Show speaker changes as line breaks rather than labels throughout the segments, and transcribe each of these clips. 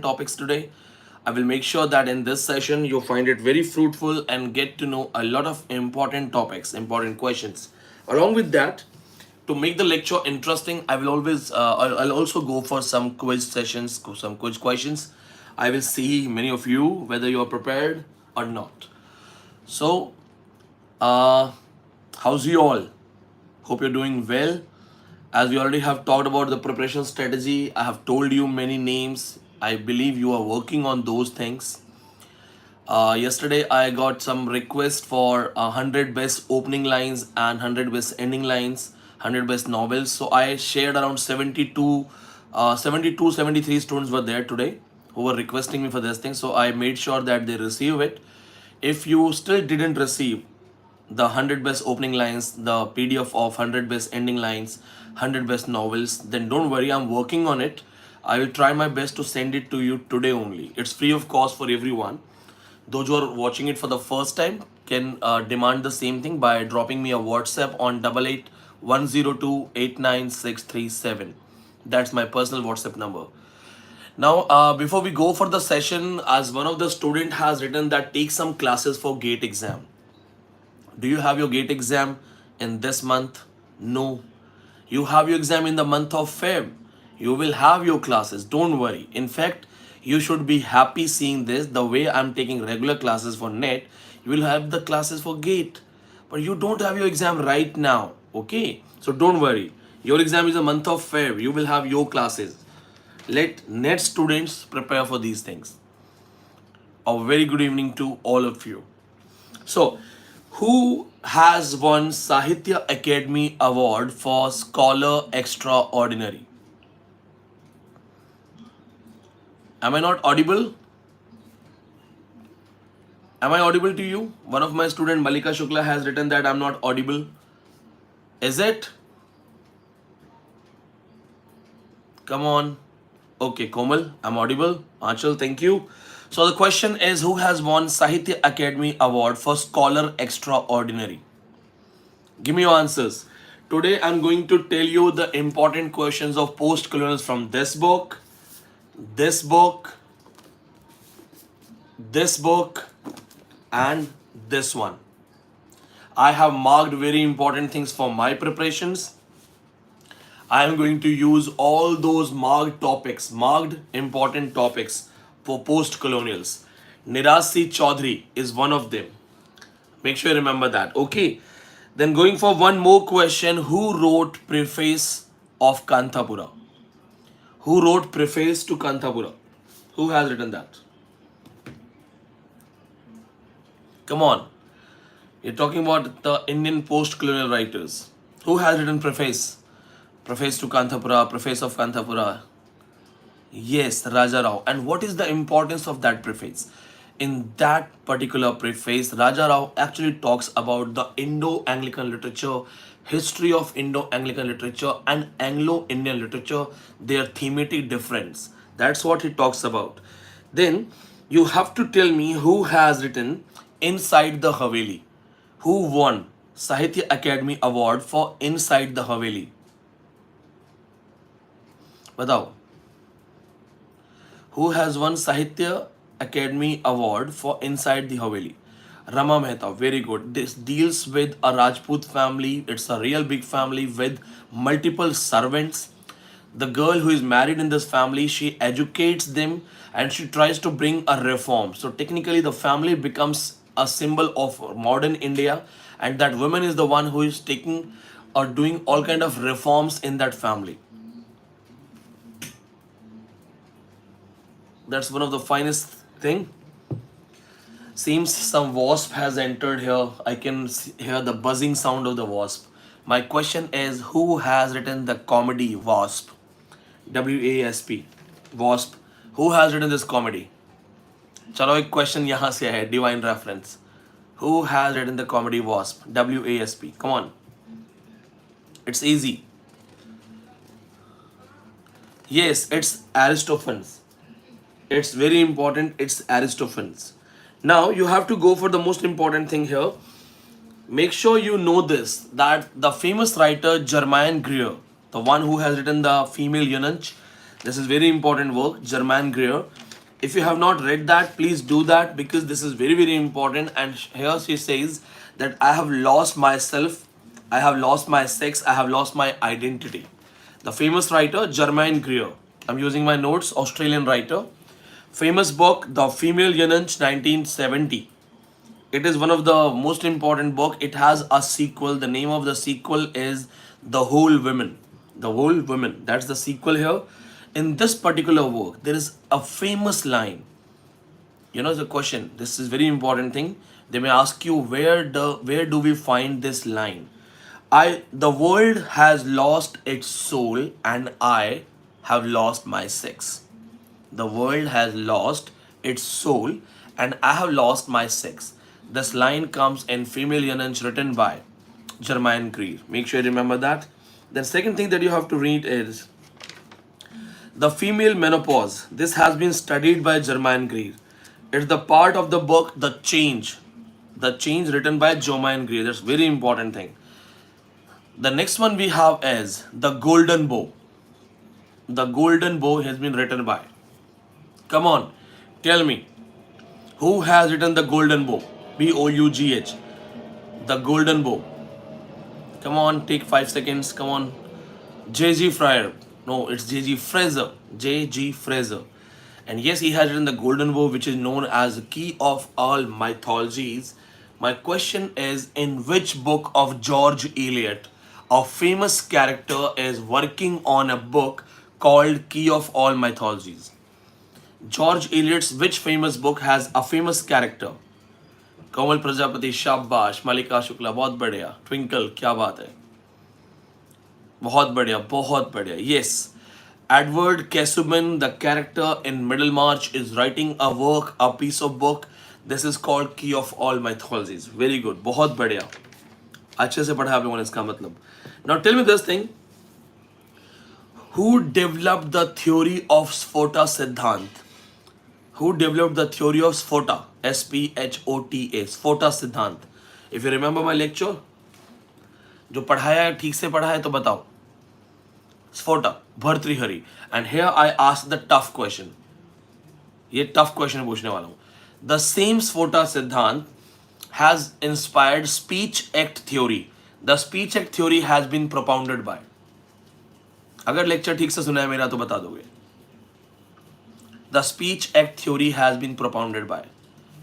topics today. I will make sure that in this session you find it very fruitful and get to know a lot of important topics, important questions. Along with that, to make the lecture interesting, I will always I'll also go for some quiz sessions, some quiz questions. I will see many of you whether you are prepared or not. So, uh, how's you all? Hope you're doing well. As we already have talked about the preparation strategy, I have told you many names. I believe you are working on those things. Yesterday, I got some request for 100 best opening lines and 100 best ending lines, 100 best novels. So I shared around 73 students were there today who were requesting me for this thing. So I made sure that they receive it. If you still didn't receive the 100 best opening lines, the PDF of 100 best ending lines, 100 best novels, then don't worry, I'm working on it. I will try my best to send it to you today only. It's free of cost for everyone. Those who are watching it for the first time can demand the same thing by dropping me a WhatsApp on 8810289637. That's my personal WhatsApp number. Now, before we go for the session, as one of the student has written that take some classes for GATE exam. Do you have your GATE exam in this month? No. You have your exam in the month of Feb. You will have your classes. Don't worry. In fact, you should be happy seeing this. The way I'm taking regular classes for NET, you will have the classes for GATE. But you don't have your exam right now. Okay? So don't worry. Your exam is the month of Feb. You will have your classes. Let NET students prepare for these things. A very good evening to all of you. So, who has won Sahitya Academy Award for Scholar Extraordinary? Am I not audible? Am I audible to you? One of my student Malika Shukla has written that I'm not audible. Is it? Come on. Okay, Komal, I'm audible. Anchal, thank you. So the question is, who has won Sahitya Academy Award for Scholar Extraordinary? Give me your answers. Today I'm going to tell you the important questions of post-colonials from this book, this book, this book, and this one. I have marked very important things for my preparations. I am going to use all those marked topics, marked important topics for post-colonials. Nirasi Chaudhary is one of them. Make sure you remember that. Okay. Then going for one more question. Who wrote preface of Kanthapura? Who wrote preface to Kanthapura? Who has written that? Come on. You're talking about the Indian post-colonial writers. Who has written preface? Preface to Kanthapura, preface of Kanthapura. Yes, Raja Rao. And what is the importance of that preface? In that particular preface, Raja Rao actually talks about the Indo-Anglican literature, history of Indo-Anglican literature and Anglo-Indian literature, their thematic difference. That's what he talks about. Then you have to tell me who has written Inside the Haveli. Who won Sahitya Academy Award for Inside the Haveli? Batao. Who has won Sahitya Academy Award for Inside the Haveli? Rama Mehta, very good. This deals with a Rajput family. It's a real big family with multiple servants. The girl who is married in this family, she educates them and she tries to bring a reform. So technically the family becomes a symbol of modern India, and that woman is the one who is taking or doing all kind of reforms in that family. That's one of the finest thing. Seems some wasp has entered here. I can hear the buzzing sound of the wasp. My question is, who has written the comedy Wasp? WASP. Wasp. Who has written this comedy? चलो एक question यहाँ से है, divine reference. Who has written the comedy Wasp? WASP. Come on. It's easy. Yes, it's Aristophanes. It's very important. It's Aristophanes. Now you have to go for the most important thing here. Make sure you know this, that the famous writer Germain Greer, the one who has written the Female Eunuch, this is very important work. Germain Greer, If you have not read that, please do that because this is very, very important. And here she says that I have lost myself, I have lost my sex, I have lost my identity. The famous writer, Germaine Greer. I'm using my notes, Australian writer. Famous book, The Female Eunuch, 1970. It is one of the most important book. It has a sequel. The name of the sequel is The Whole Women. The Whole Women. That's the sequel here. In this particular work, there is a famous line. You know the question. This is very important thing. They may ask you where do we find this line? The world has lost its soul and I have lost my sex. The world has lost its soul and I have lost my sex. This line comes in Female Eunuch written by Germaine Greer. Make sure you remember that. The second thing that you have to read is the female menopause. This has been studied by Germaine Greer. It's the part of the book The Change. The Change written by Germaine Greer. That's very important thing. The next one we have is The Golden Bow. The Golden Bow has been written by. Come on, tell me. Who has written The Golden Bow? Boughh. The Golden Bow. Come on, take 5 seconds. Come on. J.G. Fryer. No, it's J.G. Fraser. J.G. Fraser. And yes, he has written The Golden Bow, which is known as the key of all mythologies. My question is, in which book of George Eliot, a famous character is working on a book called Key of All Mythologies? George Eliot's which famous book has a famous character? Komal Prajapati, शाबाश. Malika Shukla, बहुत बढ़िया. Twinkle, क्या बात है? बहुत बढ़िया, बहुत बढ़िया. Yes. Edward Casaubon, the character in Middlemarch, is writing a work, a piece of book. This is called Key of All Mythologies. Very good. बहुत बढ़िया. अच्छे से पढ़ा आप लोगों ने इसका मतलब. Now tell me this thing. Who developed the theory of Sphota Siddhant? Who developed the theory of Sphota? S-P-H-O-T-A. Sphota Siddhant. If you remember my lecture, जो पढ़ाया है ठीक से पढ़ा है तो बताओ. Sphota, Bhartrihari. And here I ask the tough question. ये tough question पूछने वाला हूँ. The same Sphota Siddhant has inspired speech act theory. The speech act theory has been propounded by. अगर लेक्चर ठीक से सुना है मेरा तो बता दोगे. The speech act theory has been propounded by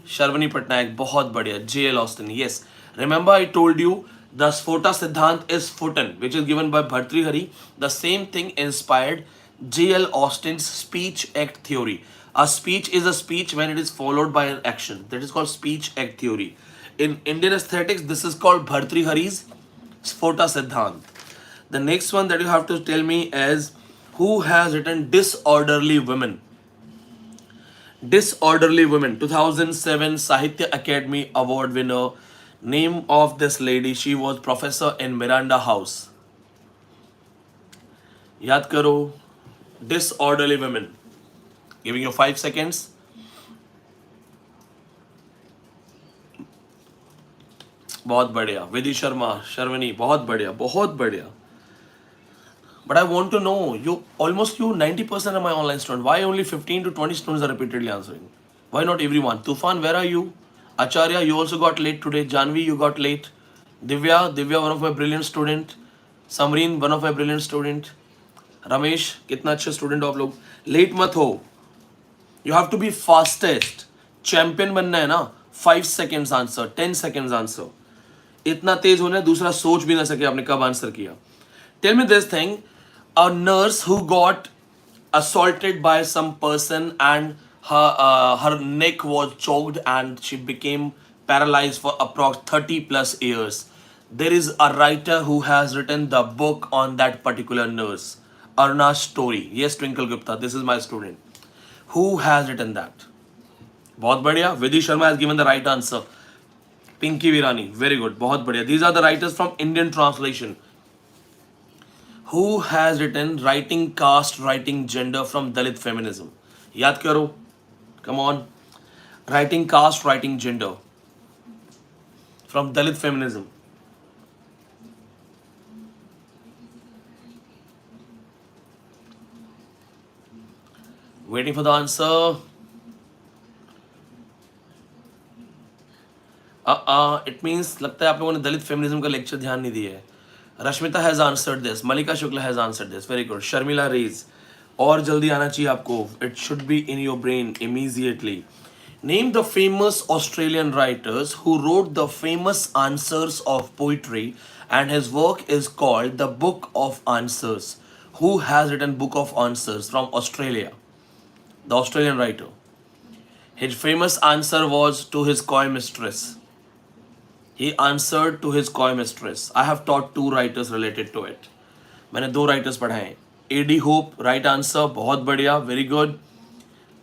Sharvani Patnaik. बहुत बढ़िया. J.L. Austin. Yes. Remember I told you the Sphota Siddhant is Photon, which is given by Bhartrihari. The same thing inspired J.L. Austin's speech act theory. A speech is a speech when it is followed by an action. That is called speech act theory. In Indian aesthetics, this is called Bhartrihari's Sphota Siddhant. The next one that you have to tell me is who has written Disorderly Women. Disorderly Women, 2007 Sahitya Academy Award winner. Name of this lady, she was professor in Miranda House. याद करो. Disorderly Women. Giving you 5 seconds. बहुत बढ़िया. विधि शर्मा, शर्वनी, बहुत बढ़िया, बहुत बढ़िया. But I want to know, you 90% of my online students. Why only 15 to 20 students are repeatedly answering? Why not everyone? Tufan, where are you? Acharya, you also got late today. Janvi, you got late. Divya, one of my brilliant student. Samreen, one of my brilliant student. Ramesh, कितना अच्छे student हो आप लोग. Late मत हो. You have to be fastest. Champion बनना है ना. 5 seconds answer, 10 seconds answer. इतना तेज होना है दूसरा सोच भी ना सके आपने कब आंसर किया. Tell me this thing. A nurse who got assaulted by some person and her neck was choked and she became paralyzed for approx 30 plus years. There is a writer who has written the book on that particular nurse. Arna's story. Yes, Twinkle Gupta, this is my student. Who has written that? बहुत बढ़िया. Vidhi Sharma has given the right answer. Pinky Virani, very good. बहुत बढ़िया. These are the writers from Indian translation. Who has written Writing Caste, Writing Gender from Dalit Feminism? याद करो. Come on. Writing Caste, Writing Gender from Dalit Feminism. Waiting for the answer. It means लगता है आप लोगों ने दलित feminism का lecture ध्यान नहीं दिया है. Rashmita has answered this, Mallika Shukla has answered this, very good. Sharmila raise, और जल्दी आना चाहिए आपको. It should be in your brain immediately. Name the famous Australian writers who wrote the famous answers of poetry, and his work is called the Book of Answers. Who has written Book of Answers from Australia? The Australian writer. His famous answer was to his coy mistress. He answered to his coy mistress. I have taught two writers related to it. मैंने दो writers पढ़ाए हैं. A.D. Hope, right answer, बहुत बढ़िया, very good.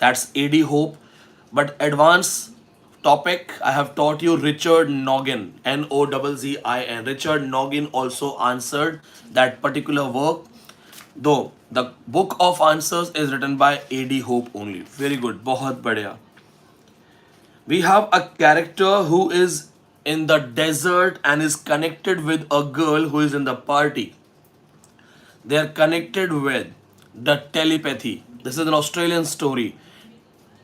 That's A.D. Hope. But advanced topic, I have taught you Richard Noggin, Nozzin. Richard Noggin also answered that particular work. Though the Book of Answers is written by A.D. Hope only. Very good, बहुत बढ़िया. We have a character who is in the desert and is connected with a girl who is in the party. They are connected with the telepathy. This is an Australian story.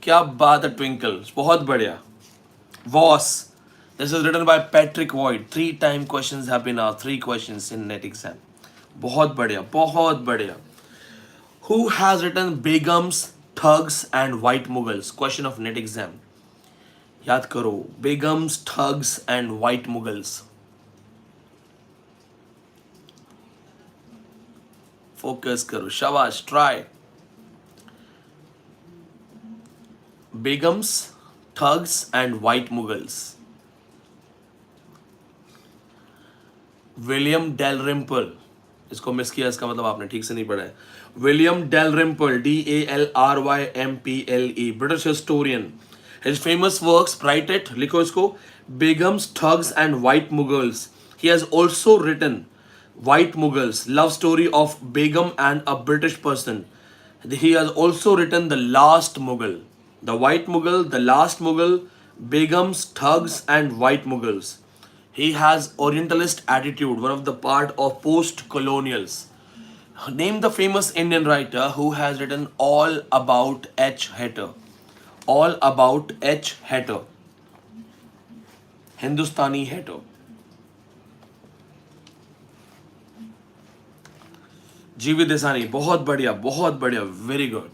क्या बात है Twinkle, बहुत बढ़िया. Voss, this is written by Patrick White. 3 questions have been asked, 3 questions in net exam. बहुत बढ़िया, बहुत बढ़िया. Who has written Begums, Thugs and White Mughals? Question of net exam. याद करो, Begums, Thugs and White Mughals. Focus करो, शाबाश, try. Begums, Thugs and White Mughals. William Dalrymple, इसको miss किया, इसका मतलब आपने ठीक से नहीं पढ़ा है. William Dalrymple, DALRYMPLE, British historian. His famous works, write it, लिखो इसको, Begums, Thugs and White Mughals. He has also written White Mughals, love story of Begum and a British person. He has also written The Last Mughal. The White Mughal, The Last Mughal, Begums, Thugs and White Mughals. He has Orientalist attitude, one of the part of post-colonials. Name the famous Indian writer who has written All About H. Hatter. All About H. Hatter. Hindustani Hatter. G.V. Desani, बहुत बढ़िया, very good.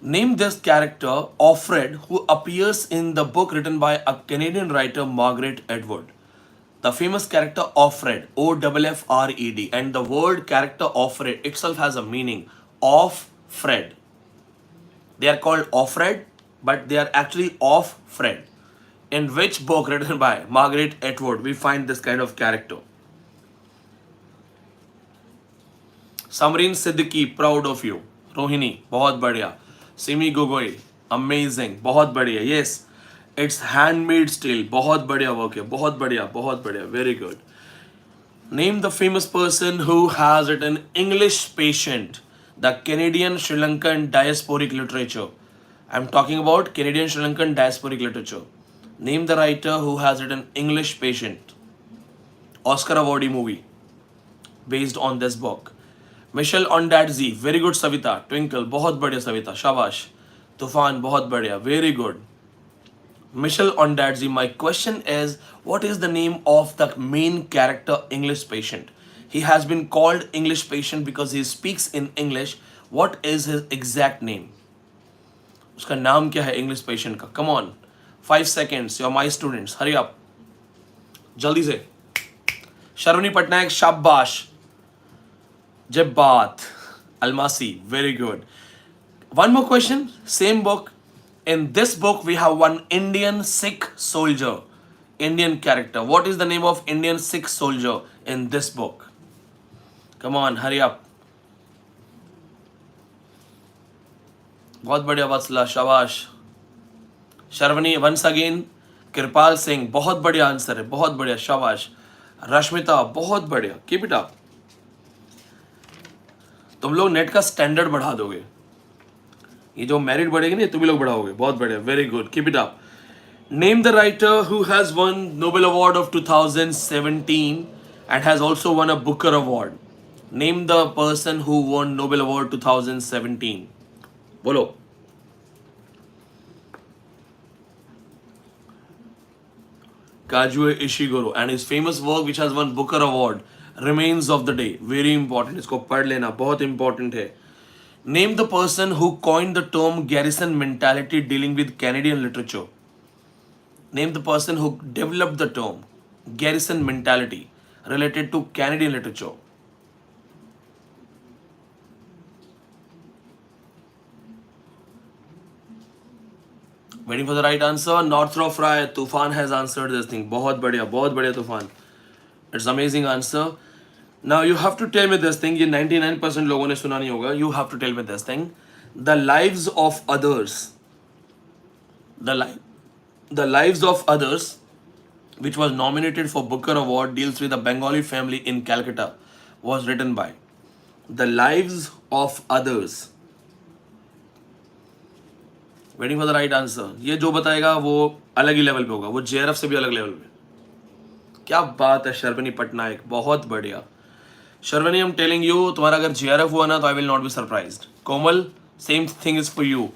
Name this character, Offred, who appears in the book written by a Canadian writer, Margaret Atwood. The famous character Offred, OFFRED, and the word character Offred itself has a meaning, off-Fred. They are called Offred, but they are actually off-Fred. In which book written by Margaret Atwood we find this kind of character? Samreen Siddiqui, proud of you. Rohini, बहुत बढ़िया. Simi Gogoi, amazing, बहुत बढ़िया. Yes, it's Handmaid's Tale, बहुत बढ़िया work है, बहुत बढ़िया, very good. Name the famous person who has written English Patient, the Canadian Sri Lankan diasporic literature. I'm talking about Canadian Sri Lankan diasporic literature. Name the writer who has written English Patient. Oscar awardee movie based on this book. Michelle Ondaatje, very good Savita. Twinkle, बहुत बढ़िया Savita, शाबाश. तूफान, बहुत बढ़िया, very good. Michelle Ondaatje, my question is, what is the name of the main character English Patient? He has been called English Patient because he speaks in English. What is his exact name? उसका नाम क्या है English Patient का? Come on, 5 seconds. You're my students. Hurry up. जल्दी से. शर्वनी पटनायक, शाबाश. Jabbat Almasi, very good. One more question, same book. In this book, we have one Indian Sikh soldier, Indian character. What is the name of Indian Sikh soldier in this book? Come on, hurry up. बहुत बढ़िया वत्सला, शाबाश. शर्वनी, once again, कृपाल सिंह, बहुत बढ़िया answer है, बहुत बढ़िया, शाबाश. रश्मिता, बहुत बढ़िया, keep it up. तुम लोग नेट का स्टैंडर्ड बढ़ा दोगे. ये जो मेरिट बढ़ेगी ना, तुम लोग बढ़ाओगे, बहुत बढ़िया, very good, keep it up. Name the writer who has one Nobel award of 2017 and has also won a Booker Award. Name the person who won Nobel Award 2017. बोलो. Kazuo Ishiguro, and his famous work which has won Booker Award, Remains of the Day. Very important. इसको पढ़ लेना, बहुत important है. Name the person who coined the term garrison mentality dealing with Canadian literature. Name the person who developed the term garrison mentality related to Canadian literature. Waiting for the right answer. Northrop Frye, Tufan has answered this thing. बहुत बढ़िया तूफान. It's amazing answer. Now you have to tell me this thing. ये 99% लोगों ने सुना नहीं होगा. You have to tell me this thing. The lives of others. The lives of others, which was nominated for Booker Award, deals with a Bengali family in Calcutta, was written by. The lives of others. Waiting for the right answer. ये जो बताएगा वो अलग ही level पे होगा, वो JRF से भी अलग लेवल पे. क्या बात है शर्वनी पटनायक, बहुत बढ़िया. Sharvani, I am telling you, तुम्हारा अगर जेआरएफ हुआ ना तो I will not be surprised. Komal, same thing is for you.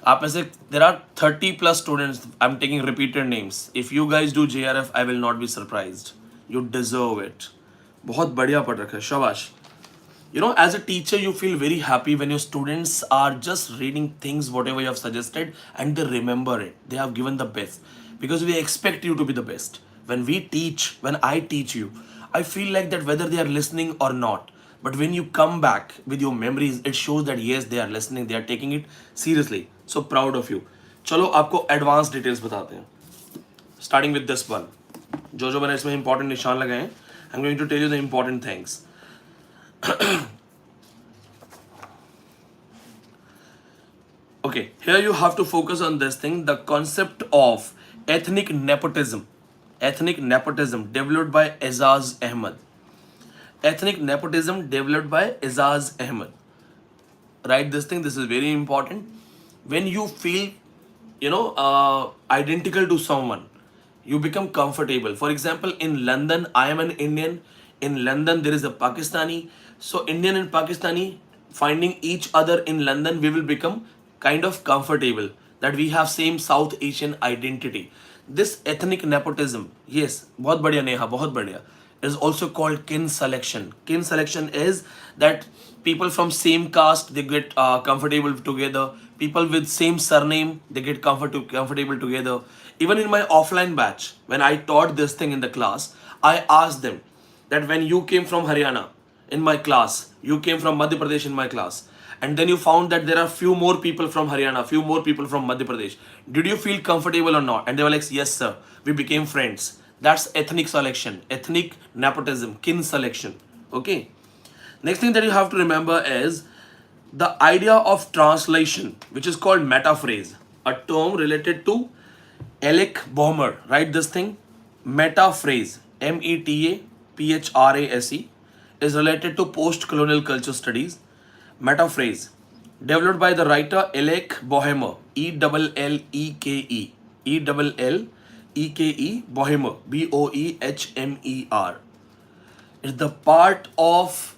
आप में से there are 30+ students. I am taking repeated names. If you guys do JRF I will not be surprised. You deserve it. बहुत बढ़िया पढ़ रखा है, शाबाश. You know, as a teacher, you feel very happy when your students are just reading things, whatever you have suggested, and they remember it. They have given the best. Because we expect you to be the best. When I teach you, I feel like that whether they are listening or not. But when you come back with your memories, it shows that yes, they are listening, they are taking it seriously. So proud of you. चलो आपको advanced details बताते हैं. Starting with this one. जो मैंने इसमें important निशान लगाए हैं, I'm going to tell you the important things. Okay, here you have to focus on this thing, the concept of ethnic nepotism. Ethnic nepotism developed by Azaz Ahmed. Ethnic nepotism developed by Azaz Ahmed. Write this thing, this is very important. When you feel, identical to someone, you become comfortable. For example, in London, I am an Indian. In London, there is a Pakistani. So Indian and Pakistani finding each other in London, we will become kind of comfortable that we have same South Asian identity. This ethnic nepotism, yes, बहुत बढ़िया नेहा, बहुत बढ़िया, is also called kin selection. Kin selection is that people from same caste, they get comfortable together. People with same surname, they get comfortable together. Even in my offline batch, when I taught this thing in the class, I asked them that when you came from Haryana in my class, you came from Madhya Pradesh in my class, and then you found that there are few more people from Haryana, few more people from Madhya Pradesh. Did you feel comfortable or not? And they were like, yes sir, we became friends. That's ethnic selection, ethnic nepotism, kin selection. Okay. Next thing that you have to remember is the idea of translation, which is called metaphrase, a term related to Alec Bohmer. Write this thing, metaphrase, metaphrase, is related to post-colonial culture studies. Metaphrase, developed by the writer Alec Bohmer, E-L-L-E-K-E, Bohmer, B-O-E-H-M-E-R. It's the part of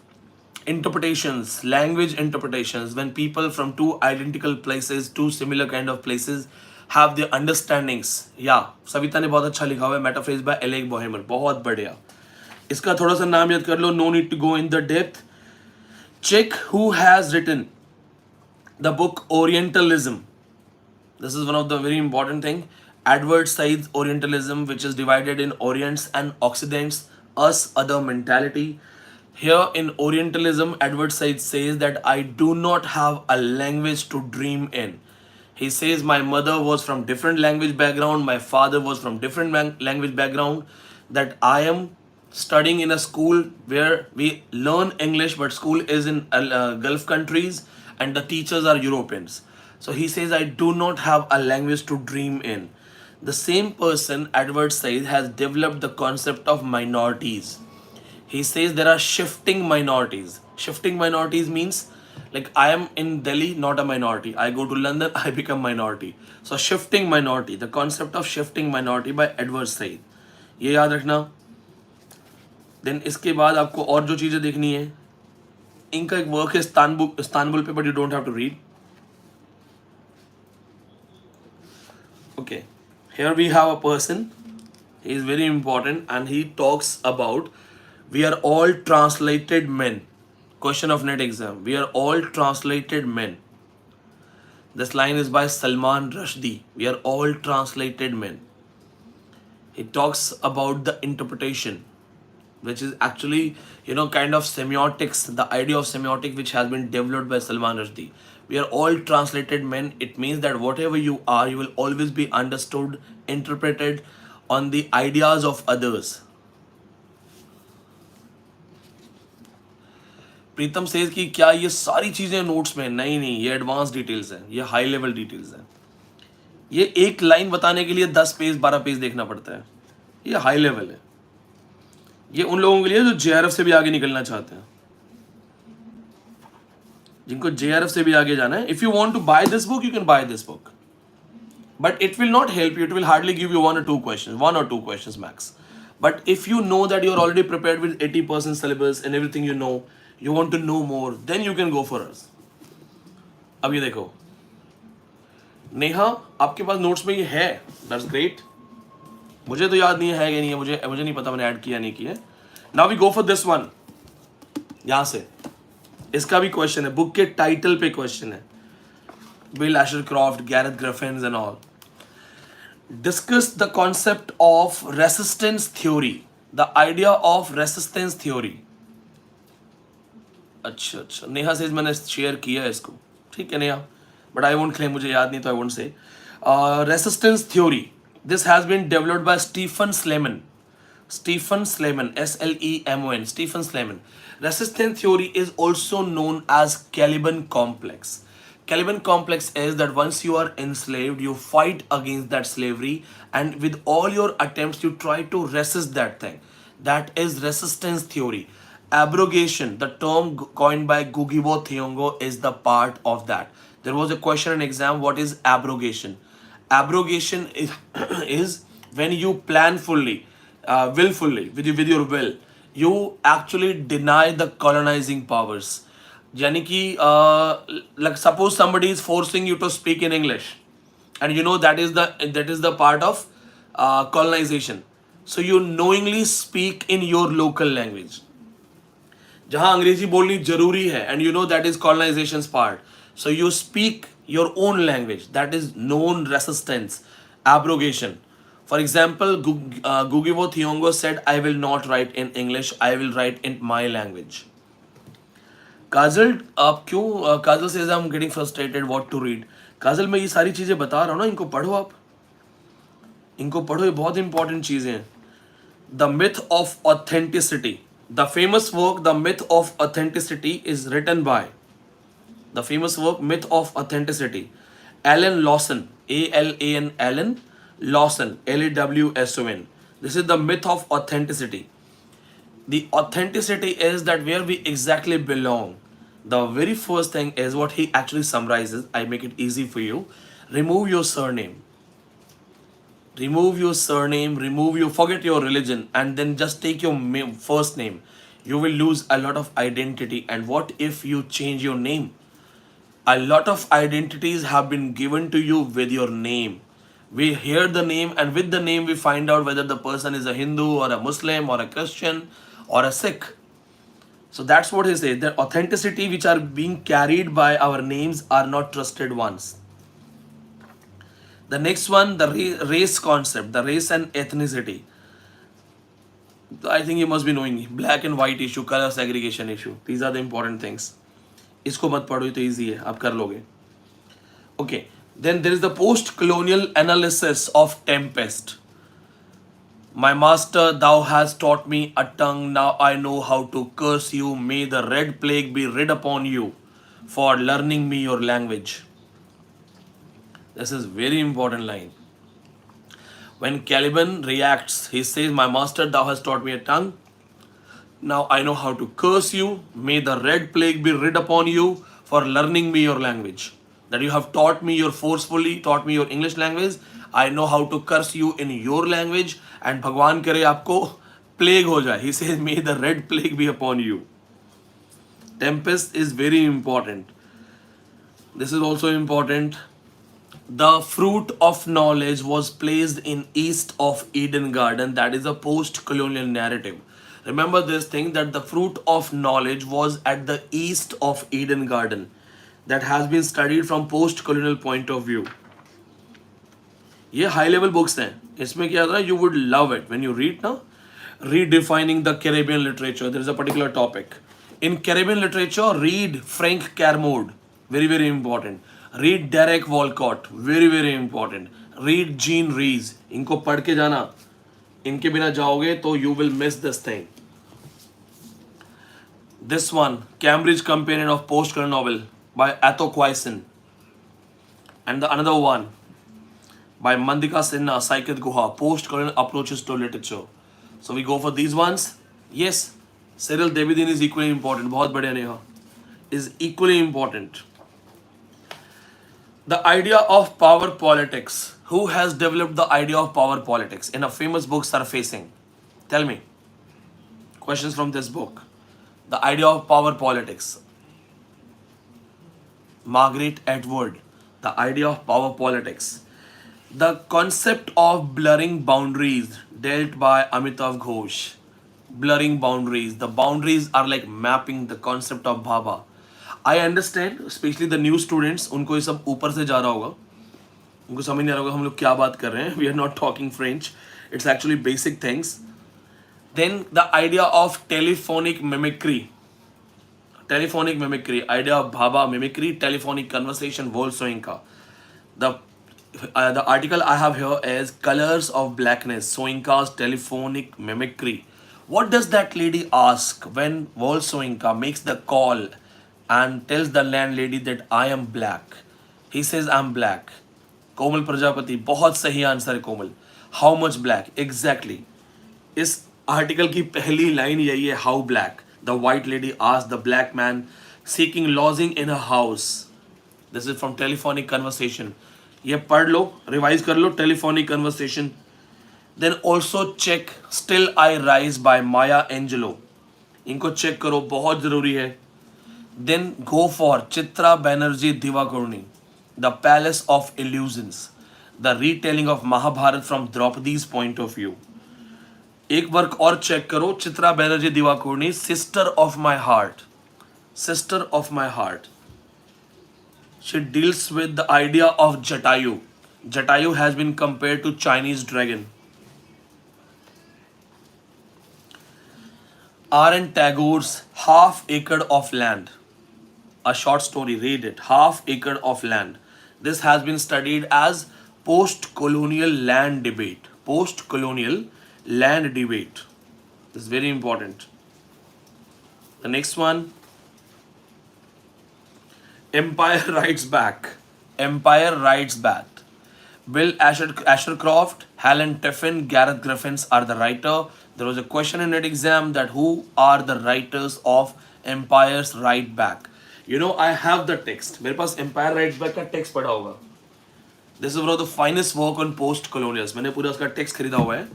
interpretations, language interpretations, when people from two identical places, two similar kind of places have their understandings. Yeah, Savita ने बहुत अच्छा लिखा हुआ है, Metaphrase by Alec Bohmer, बहुत बढ़िया. इसका थोड़ा सा नाम याद कर लो, no need to go in the depth. Check who has written the book Orientalism. This is one of the very important thing. Edward Said's Orientalism, which is divided in Orients and Occidents, us, other mentality. Here in Orientalism, Edward Said says that I do not have a language to dream in. He says my mother was from different language background, my father was from different language background, that I am studying in a school where we learn English, but school is in Gulf countries and the teachers are Europeans. So he says I do not have a language to dream in. The same person, Edward Said, has developed the concept of minorities. He says there are shifting minorities. Shifting minorities means like I am in Delhi, not a minority. I go to London, I become minority. So shifting minority, the concept of shifting minority by Edward Said. ये याद रखना. Then इसके बाद आपको और जो चीज़ें देखनी है, इनका एक वर्क है इस्तांबुल पे, but you don't have to read. Okay, here we have a person He is very important and he talks about we are all translated men. Question of net exam. We are all translated men. This line is by Salman Rushdie. We are all translated men. He talks about the interpretation, which is actually, kind of semiotics, the idea of semiotic which has been developed by Salman Rushdie. We are all translated men. It means that whatever you are, you will always be understood, interpreted on the ideas of others. Pritam says कि क्या ये सारी चीजें notes में? नहीं नहीं, ये advance details हैं, ये हाई लेवल डिटेल्स हैं. ये एक लाइन बताने के लिए 10 पेज 12 पेज देखना पड़ता है. ये हाई लेवल है. ये उन लोगों के लिए जो जेआरएफ से भी आगे निकलना चाहते हैं, जिनको जेआरएफ से भी आगे जाना है. If you want to buy this book, you can buy this book, but it will not help you. It will hardly give you one or two questions max. But if you know that you're already prepared with 80% syllabus and everything you want to know more, then you can go for us. अब ये देखो, नेहा आपके पास notes में ये है, that's great. मुझे तो याद नहीं है कि नहीं है, मुझे नहीं पता मैंने ऐड किया नहीं किया. Now we go for this one. यहाँ से इसका भी क्वेश्चन है, बुक के टाइटल पे क्वेश्चन है. Bill Ashercroft, Gareth Griffins and all. Discuss the concept of resistance theory. The idea of resistance theory. अच्छा नेहा से मैंने शेयर किया है इसको, ठीक है Neha, but I won't claim, मुझे याद नहीं तो I won't say. Resistance theory, this has been developed by Stephen Slemon, SLEMON, Stephen Slayman. Resistance theory is also known as Caliban complex. Caliban complex is that once you are enslaved, you fight against that slavery, and with all your attempts, you try to resist that thing. That is resistance theory. Abrogation, the term coined by Gugiwo Thiong'o, is the part of that. There was a question in exam, what is abrogation? Abrogation is when you plan fully, willfully, with your will, you actually deny the colonizing powers. यानी कि like suppose somebody is forcing you to speak in English, and you know that is the part of colonization. So you knowingly speak in your local language. जहाँ अंग्रेजी बोलनी जरूरी है, and you know that is colonization's part. So you speak your own language. That is known resistance, abrogation. For example, Gugiwo Thiong'o said, "I will not write in English. I will write in my language." Kajal, आप क्यों, Kajal says I am getting frustrated what to read. Kajal मैं ये सारी चीजें बता रहा हूँ ना, इनको पढ़ो, आप इनको पढ़ो, ये बहुत इंपॉर्टेंट चीजें हैं. The myth of authenticity, the famous work the myth of authenticity is written by the famous work myth of authenticity, Alan Lawson, ALAN, Alan Lawson, LAWSON. This is the myth of authenticity. The authenticity is that where we exactly belong. The very first thing is what he actually summarizes. I make it easy for you. Remove your surname. Forget your religion, and then just take your first name. You will lose a lot of identity. And what if you change your name? A lot of identities have been given to you with your name. We hear the name, and with the name we find out whether the person is a Hindu or a Muslim or a Christian or a Sikh. So that's what he says. The authenticity which are being carried by our names are not trusted ones. The next one, the race concept, the race and ethnicity. I think you must be knowing black and white issue, color segregation issue. These are the important things. इसको मत पढ़ो, ये तो easy है, आप कर लोगे. Okay. Then there is the post-colonial analysis of Tempest. My master, thou hast taught me a tongue, now I know how to curse you. May the red plague be rid upon you for learning me your language. This is very important line. When Caliban reacts, he says, my master, thou hast taught me a tongue, now I know how to curse you. May the red plague be rid upon you for learning me your language. That you have taught me your English language. I know how to curse you in your language, and भगवान करे आपको plague हो जाए. He says, may the red plague be upon you. Tempest is very important. This is also important. The fruit of knowledge was placed in east of Eden Garden. That is a post-colonial narrative. Remember this thing that the fruit of knowledge was at the east of Eden Garden. That has been studied from post-colonial point of view. ये high level books हैं. इसमें क्या होता है, you would love it when you read ना. Redefining the Caribbean literature. There is a particular topic. In Caribbean literature, read Frank Kermode. Very, very important. Read Derek Walcott. Very, very important. Read Jean Rees. इनको पढ़ के जाना. इनके बिना जाओगे तो you will miss this thing. This one, Cambridge Companion of Post-Colonial Novel by Atho Quaison. And the another one by Mandika Sinha, Saikat Guha, Post-Colonial Approaches to Literature. So we go for these ones. Yes, Cyril Devidin is equally important. बहुत बढ़िया Neha. Is equally important. The idea of power politics. Who has developed the idea of power politics in a famous book, Surfacing? Tell me. Questions from this book. The idea of power politics. Margaret Atwood. The idea of power politics. The concept of blurring boundaries dealt by Amitav Ghosh. Blurring boundaries. The boundaries are like mapping the concept of Baba. I understand, especially the new students, उनको ये सब ऊपर से जा रहा होगा. उनको समझ नहीं आ रहा होगा हम लोग क्या बात कर रहे हैं. We are not talking French. It's actually basic things. Then the idea of telephonic mimicry. Telephonic mimicry. Idea of Baba mimicry. Telephonic conversation. Volsoinka. The article I have here is Colors of Blackness, Soinka's telephonic mimicry. What does that lady ask when Soinka makes the call and tells the landlady that I am black? He says I'm black. Komal Prajapati, बहुत सही answer है कोमल. How much black? Exactly. इस article की पहली line यही है, how black? The white lady asked the black man seeking lodging in a house. This is from telephonic conversation. ये पढ़ लो, रिवाइज कर लो. Telephonic conversation. Then also check still I rise by Maya Angelou. इनको check करो, बहुत जरूरी है. Then go for Chitra Banerjee Divakaruni, the palace of illusions, the retelling of Mahabharata from Draupadi's point of view. एक वर्क और चेक करो, Chitra Banerjee Divakaruni, sister of my heart. Sister of my heart. She deals with the idea of Jatayu. Jatayu has been compared to Chinese dragon. R.N. Tagore's Half Acre of Land. A short story, read it. Half Acre of Land. This has been studied as post-colonial land debate. Post-colonial land debate. This is very important. The next one. Empire Writes Back. Empire Writes Back. Bill Ashercroft, Helen Tiffin, Gareth Griffiths are the writer. There was a question in that exam that who are the writers of Empires Write Back. You know, I have the text. मेरे पास Empire Writes Back का text पढ़ा होगा. This is one of the finest work on post-colonials. मैंने पूरा उसका text खरीदा हुआ है.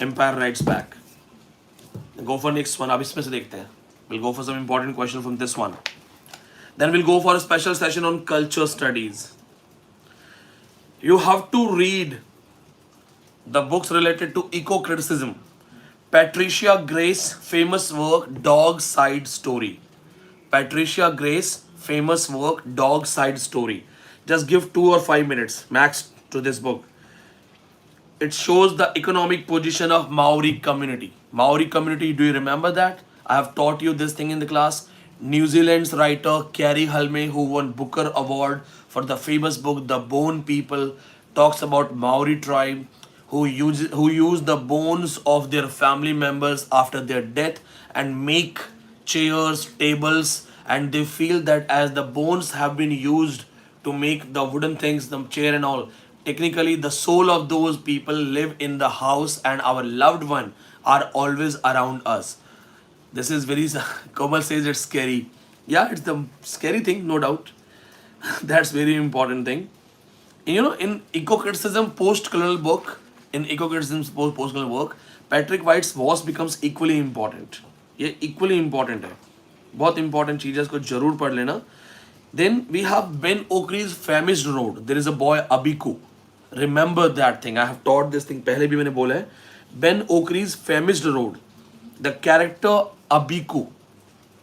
Empire Writes Back. Go for next one. अब इसमें से देखते हैं. We'll go for some important question from this one. Then we'll go for a special session on culture studies. You have to read the books related to eco-criticism. Patricia Gray's famous work, Dog Side Story. Patricia Gray's famous work, Dog Side Story. Just give 2 or 5 minutes max to this book. It shows the economic position of Maori community. Maori community, do you remember that? I have taught you this thing in the class. New Zealand's writer Carrie Hulme, who won Booker Award for the famous book The Bone People, talks about Maori tribe who use the bones of their family members after their death and make chairs, tables, and they feel that as the bones have been used to make the wooden things, the chair and all, technically the soul of those people live in the house and our loved one are always around us. This is very, Komal says it's scary. Yeah, it's the scary thing, no doubt. That's very important thing. You know, in eco-criticism post-colonial book, in eco-criticism post-colonial work, Patrick White's voice becomes equally important. ये equally important है. बहुत important चीज़ है, इसको जरूर पढ़ लेना. Then we have Ben Okri's Famished Road. There is a boy Abiku. Remember that thing. I have taught this thing. पहले भी मैंने बोला है. Ben Okri's Famished Road. The character Abiku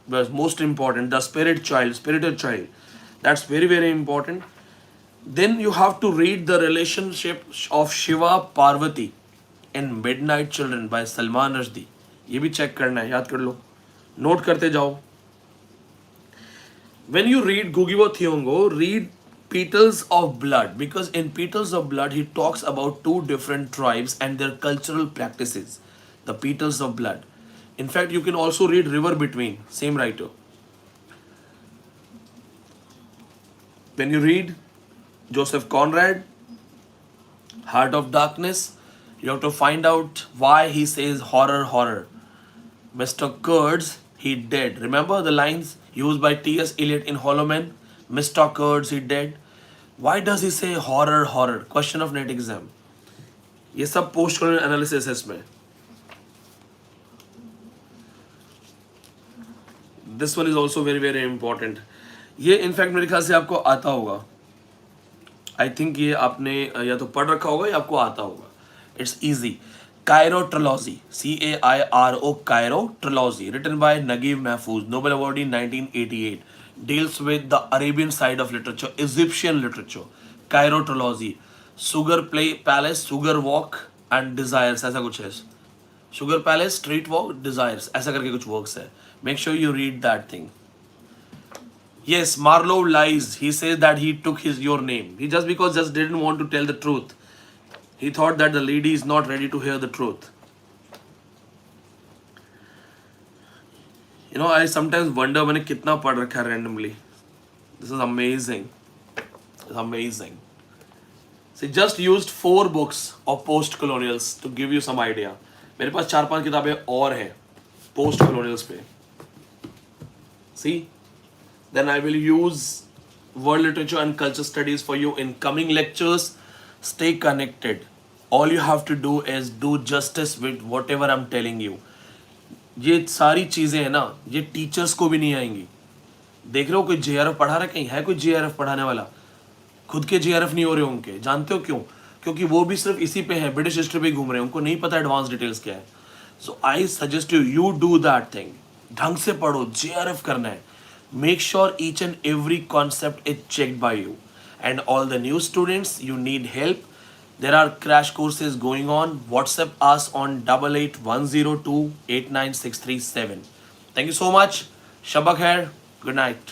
was most important. The spiritual child. That's very, very important. Then you have to read the relationship of Shiva Parvati in Midnight Children by Salman Rushdie. ये भी check करना है, याद कर लो, note करते जाओ. When you read Gugiwo Thiongo, read Petals of Blood, because in Petals of Blood he talks about two different tribes and their cultural practices. The Petals of Blood. In fact, you can also read River Between, same writer. When you read Joseph Conrad, Heart of Darkness, you have to find out why he says horror, horror. Mr. Kurds, he dead. Remember the lines used by T.S. Eliot in Hollow Men? Mr. Kurds, he dead. Why does he say horror, horror? Question of net exam. ये सब post colonial analysis है इसमें. This one is also very, very important. ये in fact मेरे ख्याल से आपको आता होगा. I think ये आपने या तो पढ़ रखा होगा या आपको आता होगा. It's easy. Cairo Trilogy, C-A-I-R-O, Cairo Trilogy, written by Naguib Mahfouz, Nobel Award in 1988, deals with the Arabian side of literature, Egyptian literature. Cairo Trilogy, Sugar Palace, Sugar Walk and Desires, ऐसा कुछ है. Sugar Palace, Street Walk, Desires, ऐसा करके कुछ works है. Make sure you read that thing. Yes, Marlowe lies. He says that he took your name. He just didn't want to tell the truth. He thought that the lady is not ready to hear the truth. You know, I sometimes wonder मैंने कितना पढ़ रखा है randomly. This is amazing. It's amazing. So just used 4 books of post-colonials to give you some idea. मेरे पास 4-5 किताबें और हैं post-colonials पे. See? Then I will use world literature and culture studies for you in coming lectures. Stay connected. All you have to do is do justice with whatever I'm telling you. ये सारी चीजें हैं ना, ये teachers को भी नहीं आएंगी. देख रहे हो कोई JRF पढ़ा रहा है, कहीं है कोई JRF पढ़ाने वाला? खुद के JRF नहीं हो रहे उनके. जानते हो क्यों? क्योंकि वो भी सिर्फ इसी पे है, ब्रिटिश हिस्ट्री पे घूम रहे हैं, उनको नहीं पता एडवांस डिटेल्स क्या है. So I suggest you do that thing. ढंग से पढ़ो, JRF करना है. Make sure each and every concept is checked by you. And all the new students, you need help. There are crash courses going on. WhatsApp us on 8810289637. Thank you so much. Shabak Khair. Good night.